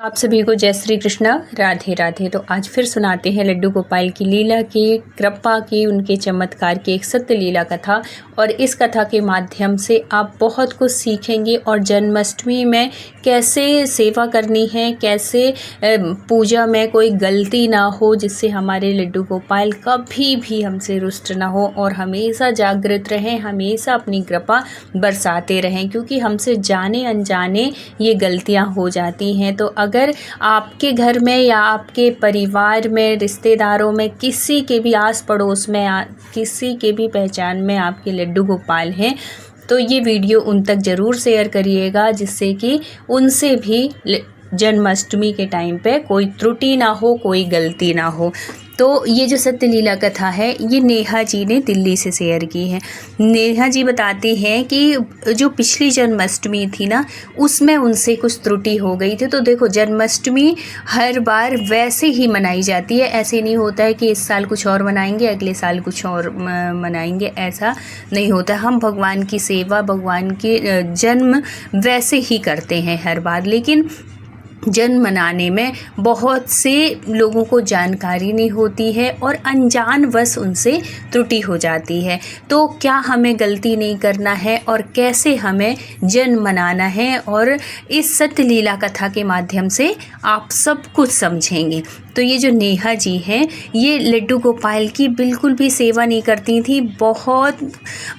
आप सभी को जय श्री कृष्णा, राधे राधे। तो आज फिर सुनाते हैं लड्डू गोपाल की लीला की, कृपा की, उनके चमत्कार की एक सत्य लीला कथा। और इस कथा के माध्यम से आप बहुत कुछ सीखेंगे और जन्माष्टमी में कैसे सेवा करनी है, कैसे पूजा में कोई गलती ना हो, जिससे हमारे लड्डू गोपाल कभी भी हमसे रुष्ट ना हो और हमेशा जागृत रहें, हमेशा अपनी कृपा बरसाते रहें, क्योंकि हमसे जाने अनजाने ये गलतियां हो जाती हैं। तो अगर आपके घर में या आपके परिवार में, रिश्तेदारों में, किसी के भी आस पड़ोस में, किसी के भी पहचान में आपके लड्डू गोपाल हैं, तो ये वीडियो उन तक ज़रूर शेयर करिएगा, जिससे कि उनसे भी जन्माष्टमी के टाइम पे कोई त्रुटि ना हो, कोई गलती ना हो। तो ये जो सत्य लीला कथा है, ये नेहा जी ने दिल्ली से शेयर की है। नेहा जी बताती हैं कि जो पिछली जन्माष्टमी थी ना, उसमें उनसे कुछ त्रुटि हो गई थी। तो देखो, जन्माष्टमी हर बार वैसे ही मनाई जाती है, ऐसे नहीं होता है कि इस साल कुछ और मनाएंगे, अगले साल कुछ और मनाएंगे, ऐसा नहीं होता। हम भगवान की सेवा, भगवान के जन्म वैसे ही करते हैं हर बार, लेकिन जन्म मनाने में बहुत से लोगों को जानकारी नहीं होती है और अनजानवश उनसे त्रुटि हो जाती है। तो क्या हमें गलती नहीं करना है और कैसे हमें जन्म मनाना है, और इस सत्य लीला कथा के माध्यम से आप सब कुछ समझेंगे। तो ये जो नेहा जी हैं, ये लड्डू गोपाल की बिल्कुल भी सेवा नहीं करती थी। बहुत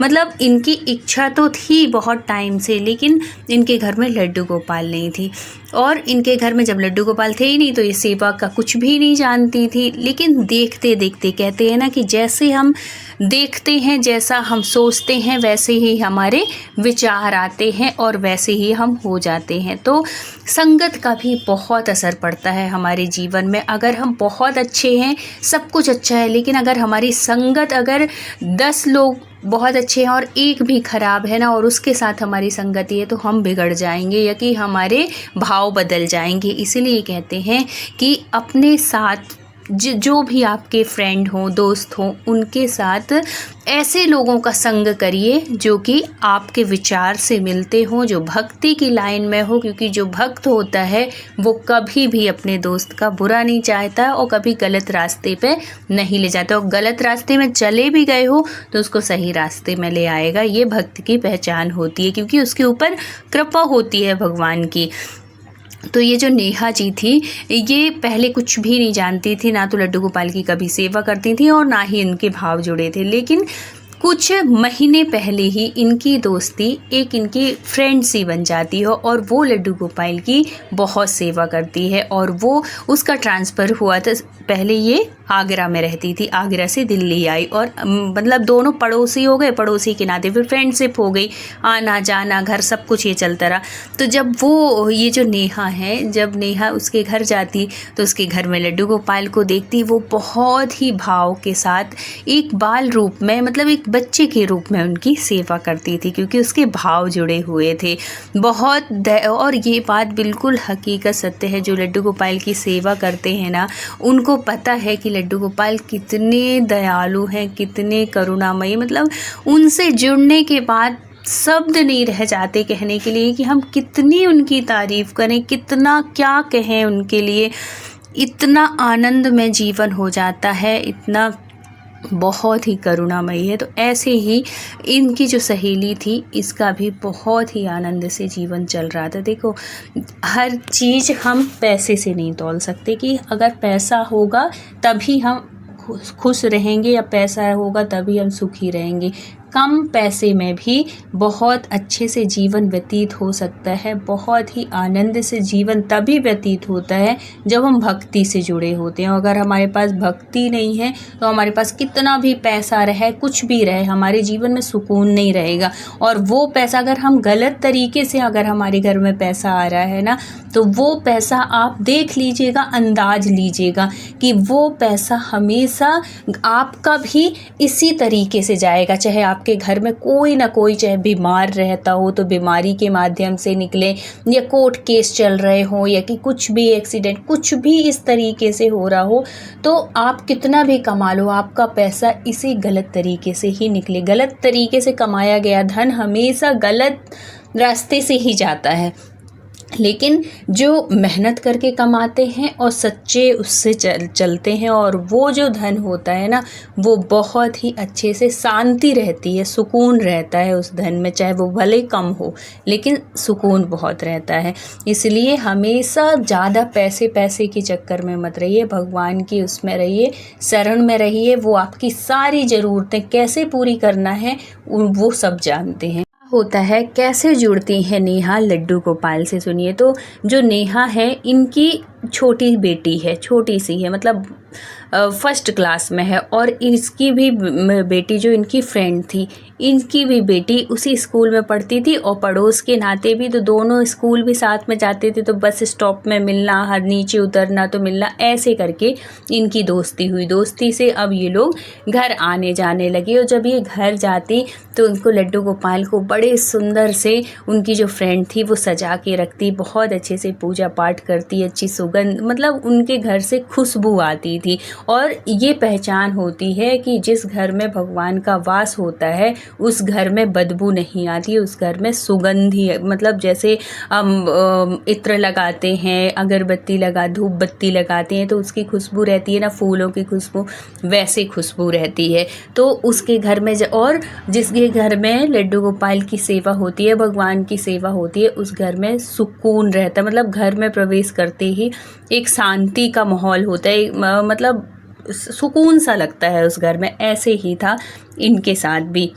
मतलब इनकी इच्छा तो थी बहुत टाइम से, लेकिन इनके घर में लड्डू गोपाल नहीं थी। और इनके घर में जब लड्डू गोपाल थे ही नहीं, तो ये सेवा का कुछ भी नहीं जानती थी। लेकिन देखते देखते, कहते हैं ना कि जैसे हम देखते हैं, जैसा हम सोचते हैं, वैसे ही हमारे विचार आते हैं और वैसे ही हम हो जाते हैं। तो संगत का भी बहुत असर पड़ता है हमारे जीवन में। अगर हम बहुत अच्छे हैं, सब कुछ अच्छा है, लेकिन अगर हमारी संगत, अगर 10 लोग बहुत अच्छे हैं और एक भी ख़राब है ना, और उसके साथ हमारी संगति है, तो हम बिगड़ जाएंगे या कि हमारे भाव बदल जाएंगे। इसीलिए कहते हैं कि अपने साथ जो भी आपके फ्रेंड हों, दोस्त हों, उनके साथ ऐसे लोगों का संग करिए जो कि आपके विचार से मिलते हों, जो भक्ति की लाइन में हो, क्योंकि जो भक्त होता है वो कभी भी अपने दोस्त का बुरा नहीं चाहता और कभी गलत रास्ते पे नहीं ले जाता। और गलत रास्ते में चले भी गए हो तो उसको सही रास्ते में ले आएगा। ये भक्त की पहचान होती है, क्योंकि उसके ऊपर कृपा होती है भगवान की। तो ये जो नेहा जी थी, ये पहले कुछ भी नहीं जानती थी, ना तो लड्डू गोपाल की कभी सेवा करती थी और ना ही इनके भाव जुड़े थे। लेकिन कुछ महीने पहले ही इनकी दोस्ती एक इनकी फ्रेंड सी बन जाती है और वो लड्डू गोपाल की बहुत सेवा करती है। और वो उसका ट्रांसफ़र हुआ था, पहले ये आगरा में रहती थी, आगरा से दिल्ली आई, और मतलब दोनों पड़ोसी हो गए, पड़ोसी के नाते फिर फ्रेंडशिप हो गई, आना जाना, घर सब कुछ ये चलता रहा। तो जब वो ये जो नेहा है, जब नेहा उसके घर जाती तो उसके घर में लड्डू गोपाल को देखती, वो बहुत ही भाव के साथ एक बाल रूप में, मतलब एक बच्चे के रूप में उनकी सेवा करती थी, क्योंकि उसके भाव जुड़े हुए थे बहुत। और ये बात बिल्कुल हकीकत सत्य है, जो लड्डू गोपाल की सेवा करते हैं ना, उनको पता है कि लड्डू गोपाल कितने दयालु हैं, कितने करुणामयी। मतलब उनसे जुड़ने के बाद शब्द नहीं रह जाते कहने के लिए कि हम कितनी उनकी तारीफ़ करें, कितना क्या कहें उनके लिए। इतना आनंद में जीवन हो जाता है, इतना बहुत ही करुणामयी है। तो ऐसे ही इनकी जो सहेली थी, इसका भी बहुत ही आनंद से जीवन चल रहा था। देखो, हर चीज़ हम पैसे से नहीं तौल सकते कि अगर पैसा होगा तभी हम खुश रहेंगे या पैसा होगा तभी हम सुखी रहेंगे। कम पैसे में भी बहुत अच्छे से जीवन व्यतीत हो सकता है। बहुत ही आनंद से जीवन तभी व्यतीत होता है जब हम भक्ति से जुड़े होते हैं। अगर हमारे पास भक्ति नहीं है तो हमारे पास कितना भी पैसा रहे, कुछ भी रहे, हमारे जीवन में सुकून नहीं रहेगा। और वो पैसा अगर हम गलत तरीके से, अगर हमारे घर में पैसा आ रहा है ना, तो वो पैसा आप देख लीजिएगा, अंदाज लीजिएगा कि वो पैसा हमेशा आपका भी इसी तरीके से जाएगा। चाहे आपके घर में कोई ना कोई, चाहे बीमार रहता हो तो बीमारी के माध्यम से निकले, या कोर्ट केस चल रहे हो, या कि कुछ भी एक्सीडेंट, कुछ भी इस तरीके से हो रहा हो, तो आप कितना भी कमा लो, आपका पैसा इसी गलत तरीके से ही निकले। गलत तरीके से कमाया गया धन हमेशा गलत रास्ते से ही जाता है। लेकिन जो मेहनत करके कमाते हैं और सच्चे उससे चलते हैं, और वो जो धन होता है ना, वो बहुत ही अच्छे से शांति रहती है, सुकून रहता है उस धन में, चाहे वो भले कम हो लेकिन सुकून बहुत रहता है। इसलिए हमेशा ज़्यादा पैसे के चक्कर में मत रहिए, भगवान की उसमें रहिए, शरण में रहिए। वो आपकी सारी ज़रूरतें कैसे पूरी करना है वो सब जानते हैं। होता है कैसे जुड़ती है नेहा लड्डू गोपाल से, सुनिए। तो जो नेहा है, इनकी छोटी बेटी है, छोटी सी है, मतलब फर्स्ट क्लास में है, और इसकी भी बेटी जो इनकी फ्रेंड थी, इनकी भी बेटी उसी स्कूल में पढ़ती थी, और पड़ोस के नाते भी, तो दोनों स्कूल भी साथ में जाते थे, तो बस स्टॉप में मिलना, हर नीचे उतरना तो मिलना, ऐसे करके इनकी दोस्ती हुई। दोस्ती से अब ये लोग घर आने जाने लगे, और जब ये घर जाती तो उनको लड्डू गोपाल को बड़े सुंदर से उनकी जो फ्रेंड थी वो सजा के रखती, बहुत अच्छे से पूजा पाठ करती, अच्छी सुगंध, मतलब उनके घर से खुशबू आती थी। और ये पहचान होती है कि जिस घर में भगवान का वास होता है उस घर में बदबू नहीं आती, उस घर में सुगंध ही, मतलब जैसे हम इत्र लगाते हैं, अगरबत्ती धूप बत्ती लगाते हैं तो उसकी खुशबू रहती है ना, फूलों की खुशबू, वैसे खुशबू रहती है। तो उसके घर में और जिसके घर में लड्डू गोपाल की सेवा होती है, भगवान की सेवा होती है, उस घर में सुकून रहता है, मतलब घर में प्रवेश करते ही एक शांति का माहौल होता है, मतलब सुकून सा लगता है उस घर में। ऐसे ही था इनके साथ भी,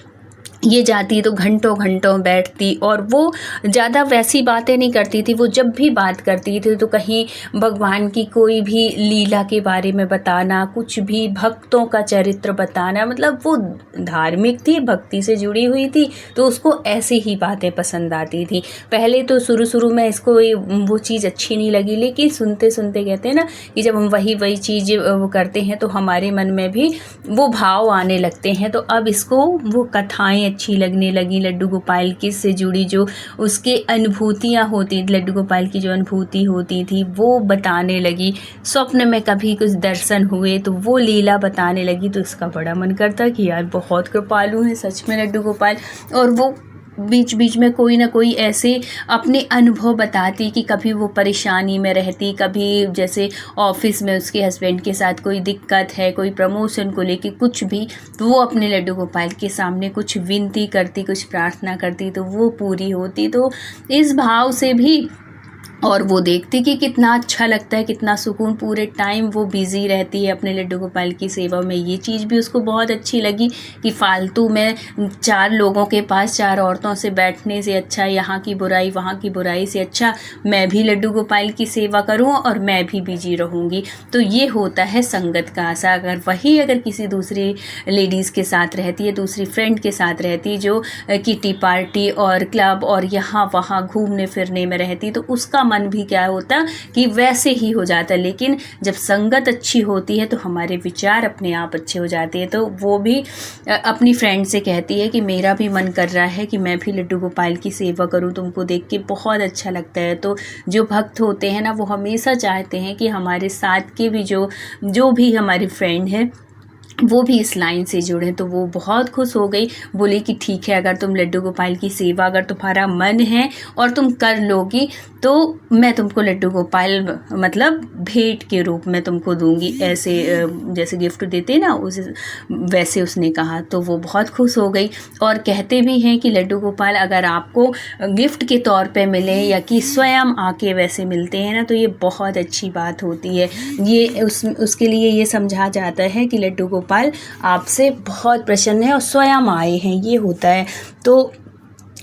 ये जाती तो घंटों घंटों बैठती, और वो ज़्यादा वैसी बातें नहीं करती थी। वो जब भी बात करती थी तो कहीं भगवान की कोई भी लीला के बारे में बताना, कुछ भी भक्तों का चरित्र बताना, मतलब वो धार्मिक थी, भक्ति से जुड़ी हुई थी, तो उसको ऐसी ही बातें पसंद आती थी। पहले तो शुरू में इसको वो चीज़ अच्छी नहीं लगी, लेकिन सुनते सुनते कहते हैं ना कि जब हम वही चीज़ वो करते हैं तो हमारे मन में भी वो भाव आने लगते हैं। तो अब इसको वो कथाएँ अच्छी लगने लगी, लड्डू गोपाल की से जुड़ी जो उसके अनुभूतियाँ होती, लड्डू गोपाल की जो अनुभूति होती थी वो बताने लगी। स्वप्न में कभी कुछ दर्शन हुए तो वो लीला बताने लगी, तो इसका बड़ा मन करता कि यार बहुत कृपालु है सच में लड्डू गोपाल। और वो बीच बीच में कोई ना कोई ऐसे अपने अनुभव बताती कि कभी वो परेशानी में रहती, कभी जैसे ऑफिस में उसके हस्बैंड के साथ कोई दिक्कत है, कोई प्रमोशन को लेके कुछ भी, तो वो अपने लड्डू गोपाल के सामने कुछ विनती करती, कुछ प्रार्थना करती, तो वो पूरी होती। तो इस भाव से भी, और वो देखती कि कितना अच्छा लगता है, कितना सुकून, पूरे टाइम वो बिज़ी रहती है अपने लड्डू गोपाल की सेवा में। ये चीज़ भी उसको बहुत अच्छी लगी कि फालतू में 4 लोगों के पास 4 औरतों से बैठने से अच्छा, यहाँ की बुराई वहाँ की बुराई से अच्छा मैं भी लड्डू गोपाल की सेवा करूँ और मैं भी बिजी रहूँगी। तो ये होता है संगत का असर। अगर किसी दूसरी लेडीज़ के साथ रहती है, दूसरी फ्रेंड के साथ रहती है जो किटी पार्टी और क्लब और यहाँ वहाँ घूमने फिरने में रहती, तो उसका मन भी क्या होता कि वैसे ही हो जाता। लेकिन जब संगत अच्छी होती है तो हमारे विचार अपने आप अच्छे हो जाते हैं। तो वो भी अपनी फ्रेंड से कहती है कि मेरा भी मन कर रहा है कि मैं भी लड्डू गोपाल की सेवा करूं, तुमको देख के बहुत अच्छा लगता है। तो जो भक्त होते हैं ना, वो हमेशा चाहते हैं कि हमारे साथ के भी जो भी हमारे फ्रेंड हैं वो भी इस लाइन से जुड़े। तो वो बहुत खुश हो गई, बोली कि ठीक है, अगर तुम लड्डू गोपाल की सेवा, अगर तुम्हारा मन है और तुम कर लोगी तो मैं तुमको लड्डू गोपाल मतलब भेंट के रूप में तुमको दूंगी, ऐसे जैसे गिफ्ट देते ना उस वैसे उसने कहा। तो वो बहुत खुश हो गई, और कहते भी हैं कि लड्डू गोपाल अगर आपको गिफ्ट के तौर पे मिले या कि स्वयं आके वैसे मिलते हैं ना, तो ये बहुत अच्छी बात होती है। ये उसके लिए ये समझा जाता है कि लड्डू गोपाल आपसे बहुत प्रसन्न है और स्वयं आए हैं, ये होता है। तो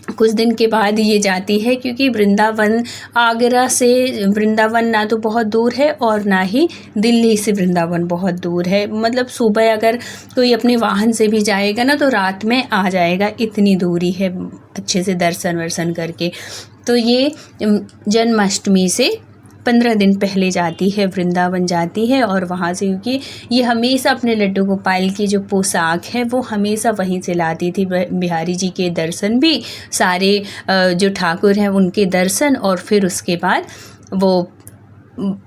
कुछ दिन के बाद ये जाती है, क्योंकि वृंदावन आगरा से वृंदावन ना तो बहुत दूर है और ना ही दिल्ली से वृंदावन बहुत दूर है। मतलब सुबह अगर कोई अपने वाहन से भी जाएगा ना तो रात में आ जाएगा, इतनी दूरी है अच्छे से दर्शन वर्शन करके। तो ये जन्माष्टमी से 15 दिन पहले जाती है, वृंदावन जाती है, और वहाँ से, क्योंकि ये हमेशा अपने लड्डू गोपाल की जो पोशाक है वो हमेशा वहीं से लाती थी। बिहारी जी के दर्शन भी, सारे जो ठाकुर हैं उनके दर्शन, और फिर उसके बाद वो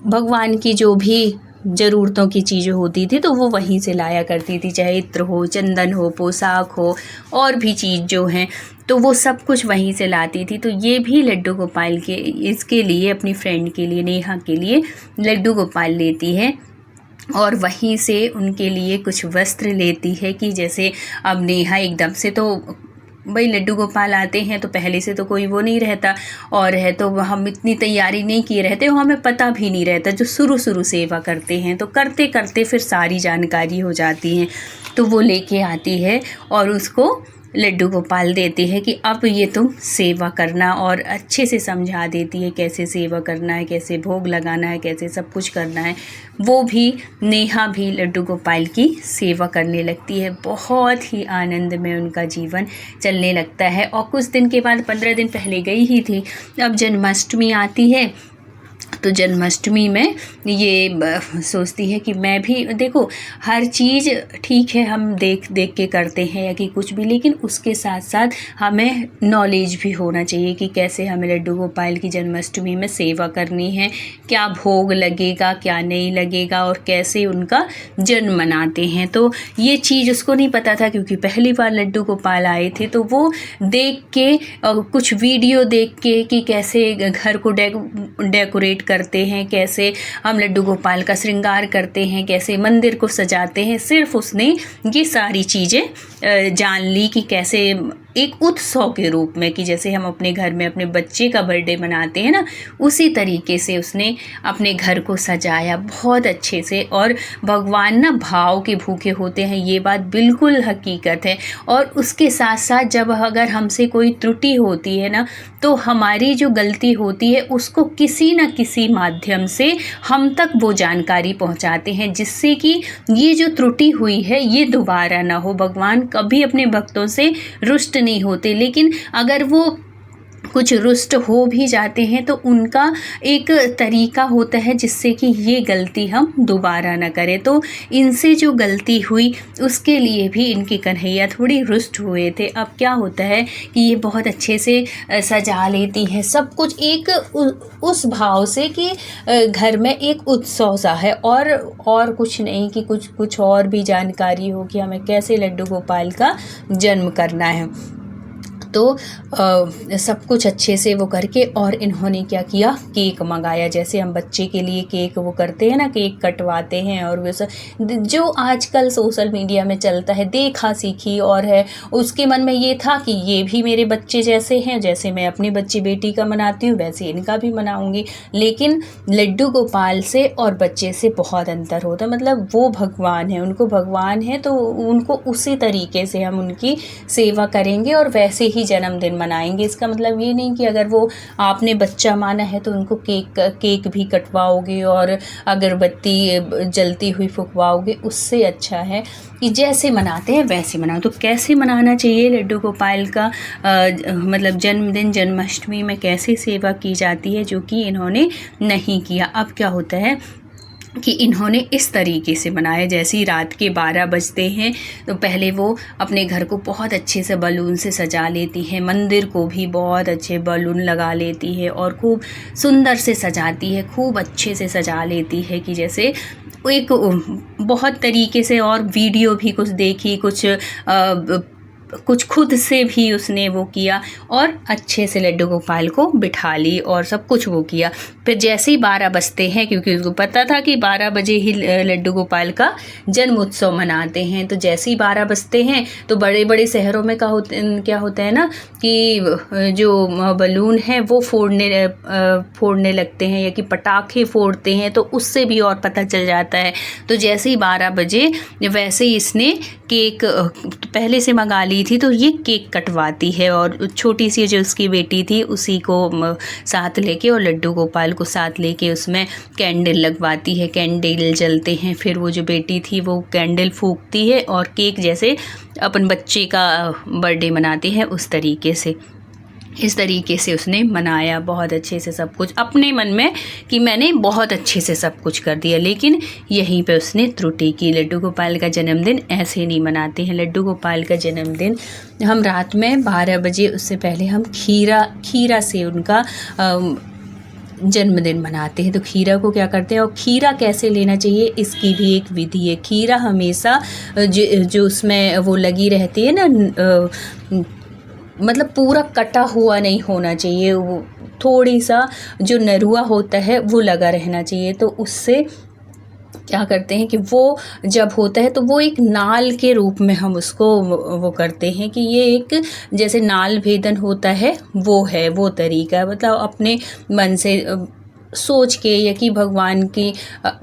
भगवान की जो भी ज़रूरतों की चीज़ें होती थी तो वो वहीं से लाया करती थी, चाहे इत्र हो, चंदन हो, पोशाक हो और भी चीज़ जो हैं तो वो सब कुछ वहीं से लाती थी। तो ये भी लड्डू गोपाल के इसके लिए, अपनी फ्रेंड के लिए, नेहा के लिए लड्डू गोपाल लेती है और वहीं से उनके लिए कुछ वस्त्र लेती है कि जैसे अब नेहा एकदम से तो भाई लड्डू गोपाल आते हैं तो पहले से तो कोई वो नहीं रहता और है तो हम इतनी तैयारी नहीं किए रहते, वो हमें पता भी नहीं रहता। जो शुरू सेवा करते हैं तो करते करते फिर सारी जानकारी हो जाती है, तो वो लेके आती है और उसको लड्डू गोपाल देती है कि अब ये तुम सेवा करना, और अच्छे से समझा देती है कैसे सेवा करना है, कैसे भोग लगाना है, कैसे सब कुछ करना है। वो भी, नेहा भी लड्डू गोपाल की सेवा करने लगती है। बहुत ही आनंद में उनका जीवन चलने लगता है। और कुछ दिन के बाद, 15 दिन पहले गई ही थी, अब जन्माष्टमी आती है तो जन्माष्टमी में ये सोचती है कि मैं भी, देखो हर चीज़ ठीक है हम देख देख के करते हैं या कि कुछ भी, लेकिन उसके साथ साथ हमें नॉलेज भी होना चाहिए कि कैसे हमें लड्डू गोपाल की जन्माष्टमी में सेवा करनी है, क्या भोग लगेगा, क्या नहीं लगेगा और कैसे उनका जन्म मनाते हैं। तो ये चीज़ उसको नहीं पता था क्योंकि पहली बार लड्डू गोपाल आए थे। तो वो देख के कुछ वीडियो देख के कि कैसे घर को डेकोरेट करते हैं, कैसे हम लड्डू गोपाल का श्रृंगार करते हैं, कैसे मंदिर को सजाते हैं, सिर्फ उसने ये सारी चीज़ें जान ली कि कैसे एक उत्सव के रूप में, कि जैसे हम अपने घर में अपने बच्चे का बर्थडे मनाते हैं ना, उसी तरीके से उसने अपने घर को सजाया बहुत अच्छे से। और भगवान ना भाव के भूखे होते हैं, ये बात बिल्कुल हकीकत है। और उसके साथ साथ जब अगर हमसे कोई त्रुटि होती है ना, तो हमारी जो गलती होती है उसको किसी न किसी माध्यम से हम तक वो जानकारी पहुंचाते हैं, जिससे कि ये जो त्रुटि हुई है ये दोबारा ना हो। भगवान कभी अपने भक्तों से रुष्ट नहीं होते, लेकिन अगर वो कुछ रुष्ट हो भी जाते हैं तो उनका एक तरीका होता है जिससे कि ये गलती हम दोबारा ना करें। तो इनसे जो गलती हुई उसके लिए भी इनकी कन्हैया थोड़ी रुष्ट हुए थे। अब क्या होता है कि ये बहुत अच्छे से सजा लेती है सब कुछ, एक उस भाव से कि घर में एक उत्सव सा है और कुछ नहीं, कि कुछ और भी जानकारी हो कि हमें कैसे लड्डू गोपाल का जन्म करना है। तो सब कुछ अच्छे से वो करके, और इन्होंने क्या किया, केक मंगाया। जैसे हम बच्चे के लिए केक वो करते हैं ना, केक कटवाते हैं, और वो सब जो आजकल सोशल मीडिया में चलता है, देखा सीखी और है। उसके मन में ये था कि ये भी मेरे बच्चे जैसे हैं, जैसे मैं अपनी बच्ची बेटी का मनाती हूँ वैसे इनका भी मनाऊंगी। लेकिन लड्डू गोपाल से और बच्चे से बहुत अंतर होता है। मतलब वो भगवान है, उनको भगवान है तो उनको उसी तरीके से हम उनकी सेवा करेंगे और वैसे ही जन्मदिन मनाएंगे। इसका मतलब ये नहीं कि अगर वो आपने बच्चा माना है तो उनको केक भी कटवाओगे और अगरबत्ती जलती हुई फुकवाओगे। उससे अच्छा है कि जैसे मनाते हैं वैसे मनाओ। तो कैसे मनाना चाहिए लड्डू गोपाल का मतलब जन्मदिन, जन्माष्टमी में कैसे सेवा की जाती है, जो कि इन्होंने नहीं किया। अब क्या होता है कि इन्होंने इस तरीके से मनाया, जैसे ही रात के 12 बजते हैं तो पहले वो अपने घर को बहुत अच्छे से बलून से सजा लेती है, मंदिर को भी बहुत अच्छे बलून लगा लेती है और खूब सुंदर से सजाती है, खूब अच्छे से सजा लेती है कि जैसे एक बहुत तरीके से। और वीडियो भी कुछ देखी, कुछ खुद से भी उसने वो किया और अच्छे से लड्डू गोपाल को बिठा ली और सब कुछ वो किया। फिर जैसे ही 12 बजते हैं, क्योंकि उसको पता था कि 12 बजे ही लड्डू गोपाल का जन्म उत्सव मनाते हैं, तो जैसे ही 12 बजते हैं तो बड़े बड़े शहरों में क्या होता है ना कि जो बलून है वो फोड़ने लगते हैं या कि पटाखे फोड़ते हैं, तो उससे भी और पता चल जाता है। तो जैसे ही 12 बजे वैसे ही इसने केक पहले से मंगा ली थी, तो ये केक कटवाती है और छोटी सी जो उसकी बेटी थी उसी को साथ लेके और लड्डू गोपाल को साथ लेके उसमें कैंडल लगवाती है, कैंडल जलते हैं। फिर वो जो बेटी थी वो कैंडल फूंकती है और केक जैसे अपन बच्चे का बर्थडे मनाते हैं उस तरीके से, इस तरीके से उसने मनाया बहुत अच्छे से सब कुछ, अपने मन में कि मैंने बहुत अच्छे से सब कुछ कर दिया। लेकिन यहीं पे उसने त्रुटि की। लड्डू गोपाल का जन्मदिन ऐसे नहीं मनाते हैं। लड्डू गोपाल का जन्मदिन हम रात में 12 बजे, उससे पहले हम खीरा से उनका जन्मदिन मनाते हैं। तो खीरा को क्या करते हैं, और खीरा कैसे लेना चाहिए इसकी भी एक विधि है। खीरा हमेशा जो उसमें वो लगी रहती है ना, मतलब पूरा कटा हुआ नहीं होना चाहिए, वो थोड़ी सा जो नरुआ होता है वो लगा रहना चाहिए। तो उससे क्या करते हैं कि वो जब होता है तो वो एक नाल के रूप में हम उसको वो करते हैं कि ये एक जैसे नाल भेदन होता है वो है, वो तरीका है। मतलब अपने मन से सोच के, या कि भगवान की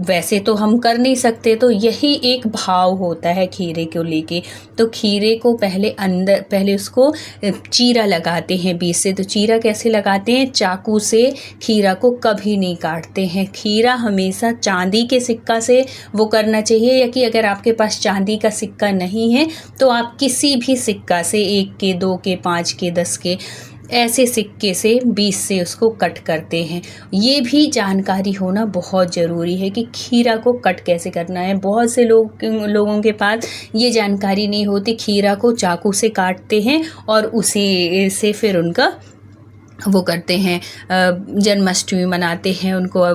वैसे तो हम कर नहीं सकते, तो यही एक भाव होता है खीरे को लेके। तो खीरे को पहले उसको चीरा लगाते हैं बीच से। तो चीरा कैसे लगाते हैं, चाकू से खीरा को कभी नहीं काटते हैं। खीरा हमेशा चांदी के सिक्का से वो करना चाहिए, या कि अगर आपके पास चांदी का सिक्का नहीं है तो आप किसी भी सिक्का से, 1 के, 2 के, 5 के, 10 के, ऐसे सिक्के से 20 से उसको कट करते हैं। ये भी जानकारी होना बहुत ज़रूरी है कि खीरा को कट कैसे करना है। बहुत से लोगों के पास ये जानकारी नहीं होती। खीरा को चाकू से काटते हैं और उसी से फिर उनका वो करते हैं, जन्माष्टमी मनाते हैं उनको।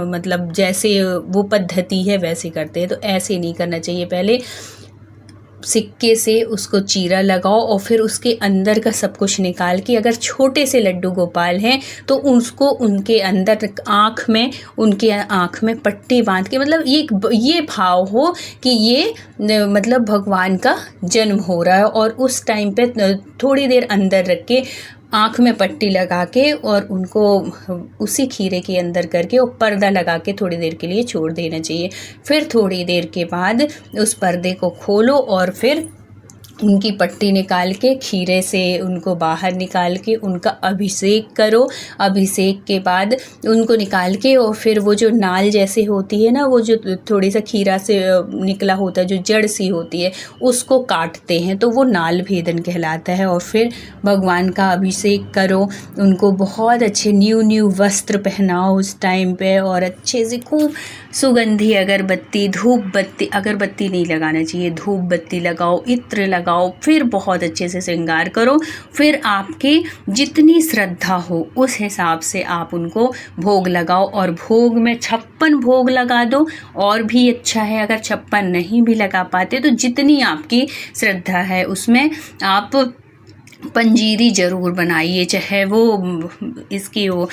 मतलब जैसे वो पद्धति है वैसे करते हैं। तो ऐसे नहीं करना चाहिए। पहले सिक्के से उसको चीरा लगाओ और फिर उसके अंदर का सब कुछ निकाल के, अगर छोटे से लड्डू गोपाल हैं तो उसको उनके अंदर उनके आँख में पट्टी बांध के, मतलब ये भाव हो कि ये मतलब भगवान का जन्म हो रहा है। और उस टाइम पे थोड़ी देर अंदर रख के, आँख में पट्टी लगा के, और उनको उसी खीरे के अंदर करके और पर्दा लगा के थोड़ी देर के लिए छोड़ देना चाहिए। फिर थोड़ी देर के बाद उस पर्दे को खोलो और फिर उनकी पट्टी निकाल के खीरे से उनको बाहर निकाल के उनका अभिषेक करो। अभिषेक के बाद उनको निकाल के, और फिर वो जो नाल जैसे होती है ना, वो जो थोड़ी सा खीरा से निकला होता है, जो जड़ सी होती है, उसको काटते हैं। तो वो नाल भेदन कहलाता है। और फिर भगवान का अभिषेक करो, उनको बहुत अच्छे न्यू वस्त्र पहनाओ उस टाइम पे, और अच्छे से खूब सुगंधी अगरबत्ती, धूप बत्ती, अगरबत्ती नहीं लगाना चाहिए, धूप बत्ती लगाओ, इत्र लगाओ, फिर बहुत अच्छे से श्रृंगार करो। फिर आपकी जितनी श्रद्धा हो उस हिसाब से आप उनको भोग लगाओ, और भोग में 56 भोग लगा दो, और भी अच्छा है। अगर 56 नहीं भी लगा पाते तो जितनी आपकी श्रद्धा है उसमें आप पंजीरी ज़रूर बनाइए, चाहे वो इसकी वो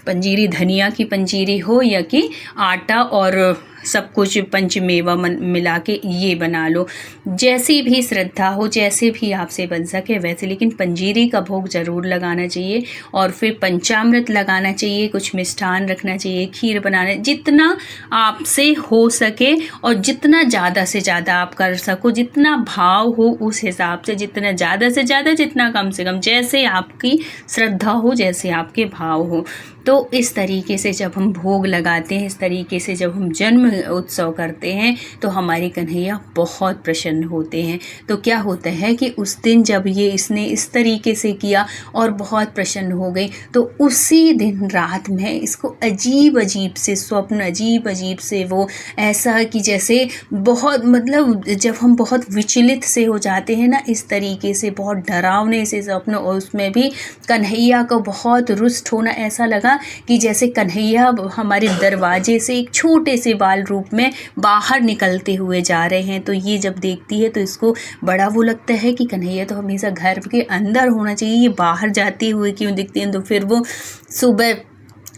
पंजीरी, धनिया की पंजीरी हो, या कि आटा और सब कुछ पंचमेवा मिला के ये बना लो। जैसी भी श्रद्धा हो, जैसे भी आपसे बन सके वैसे, लेकिन पंजीरी का भोग ज़रूर लगाना चाहिए। और फिर पंचामृत लगाना चाहिए, कुछ मिष्ठान रखना चाहिए, खीर बनाना, जितना आपसे हो सके और जितना ज़्यादा से ज़्यादा आप कर सको, जितना भाव हो उस हिसाब से, जितना ज़्यादा से ज़्यादा, जितना कम से कम, जैसे आपकी श्रद्धा हो, जैसे आपके भाव हो। तो इस तरीके से जब हम भोग लगाते हैं, इस तरीके से जब हम जन्म उत्सव करते हैं, तो हमारे कन्हैया बहुत प्रसन्न होते हैं। तो क्या होता है कि उस दिन जब इसने इस तरीके से किया और बहुत प्रसन्न हो गई, तो उसी दिन रात में इसको अजीब से स्वप्न, अजीब से वो ऐसा कि जैसे बहुत, मतलब जब हम बहुत विचलित से हो जाते हैं ना, इस तरीके से बहुत डरावने से स्वप्न, और उसमें भी कन्हैया को बहुत रुष्ट होना, ऐसा लगा कि जैसे कन्हैया हमारे दरवाजे से एक छोटे से बाल रूप में बाहर निकलते हुए जा रहे हैं। तो ये जब देखती है तो इसको बड़ा वो लगता है कि कन्हैया तो हमेशा घर के अंदर होना चाहिए, ये बाहर जाते हुए क्यों दिखती हैं। तो फिर वो सुबह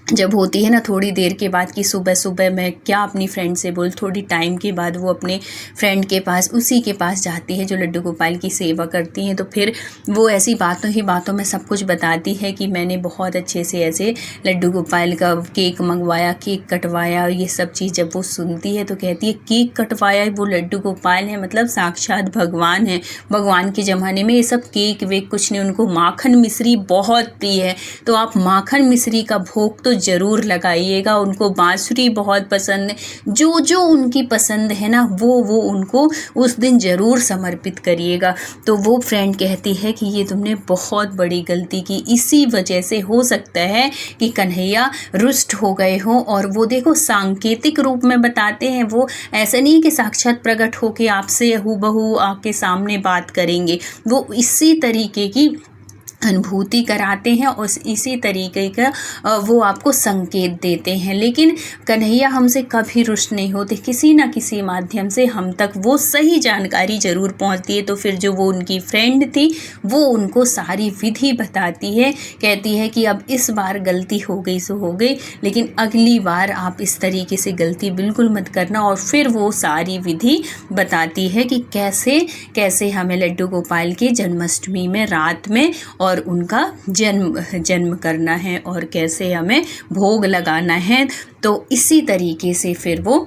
जब होती है ना, थोड़ी देर के बाद की सुबह मैं क्या अपनी फ्रेंड से बोल, थोड़ी टाइम के बाद वो अपने फ्रेंड के पास, उसी के पास जाती है जो लड्डू गोपाल की सेवा करती हैं। तो फिर वो ऐसी बातों में सब कुछ बताती है कि मैंने बहुत अच्छे से ऐसे लड्डू गोपाल का केक मंगवाया, केक कटवाया, ये सब चीज़ जब वो सुनती है तो कहती है केक कटवाया, वो लड्डू गोपाल है, मतलब साक्षात भगवान है। भगवान के ज़माने में ये सब केक वेक कुछ नहीं, उनको माखन मिश्री बहुत प्रिय है। तो आप माखन मिश्री का भोग तो ज़रूर लगाइएगा। उनको बांसुरी बहुत पसंद है, जो उनकी पसंद है ना, वो उनको उस दिन ज़रूर समर्पित करिएगा। तो वो फ्रेंड कहती है कि ये तुमने बहुत बड़ी गलती की, इसी वजह से हो सकता है कि कन्हैया रुष्ट हो गए हों। और वो देखो सांकेतिक रूप में बताते हैं, वो ऐसा नहीं कि साक्षात प्रकट होके आपसे हूबहू आपके सामने बात करेंगे, वो इसी तरीके की अनुभूति कराते हैं और इसी तरीके का वो आपको संकेत देते हैं। लेकिन कन्हैया हमसे कभी रुष्ट नहीं होते, किसी न किसी माध्यम से हम तक वो सही जानकारी ज़रूर पहुंचती है। तो फिर जो वो उनकी फ्रेंड थी वो उनको सारी विधि बताती है, कहती है कि अब इस बार गलती हो गई सो हो गई, लेकिन अगली बार आप इस तरीके से गलती बिल्कुल मत करना। और फिर वो सारी विधि बताती है कि कैसे कैसे हमें लड्डू गोपाल के जन्माष्टमी में रात में और उनका जन्म करना है और कैसे हमें भोग लगाना है। तो इसी तरीके से फिर वो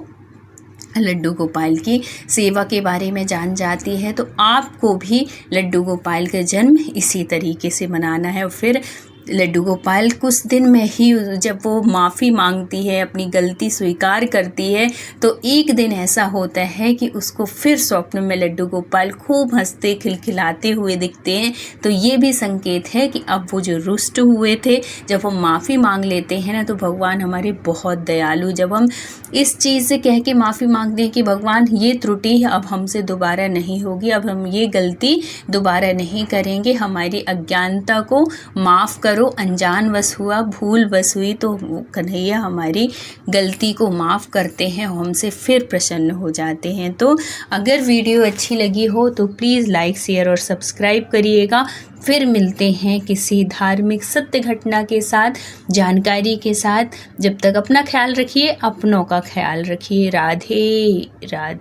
लड्डू गोपाल की सेवा के बारे में जान जाती है। तो आपको भी लड्डू गोपाल का जन्म इसी तरीके से मनाना है। और फिर लड्डू गोपाल कुछ दिन में ही जब वो माफ़ी मांगती है, अपनी गलती स्वीकार करती है, तो एक दिन ऐसा होता है कि उसको फिर स्वप्न में लड्डू गोपाल खूब हंसते खिलखिलाते हुए दिखते हैं। तो ये भी संकेत है कि अब वो जो रुष्ट हुए थे, जब हम माफ़ी मांग लेते हैं ना, तो भगवान हमारे बहुत दयालु, जब हम इस चीज़ से कह के माफ़ी मांगते हैं कि भगवान ये त्रुटि अब हमसे दोबारा नहीं होगी, अब हम ये गलती दोबारा नहीं करेंगे, हमारी अज्ञानता को माफ़ करो, अनजान वश हुआ, भूल वश हुई। तो कन्हैया हमारी गलती को माफ़ करते हैं, हमसे फिर प्रसन्न हो जाते हैं। तो अगर वीडियो अच्छी लगी हो तो प्लीज़ लाइक शेयर और सब्सक्राइब करिएगा। फिर मिलते हैं किसी धार्मिक सत्य घटना के साथ, जानकारी के साथ। जब तक अपना ख्याल रखिए, अपनों का ख्याल रखिए। राधे राधे।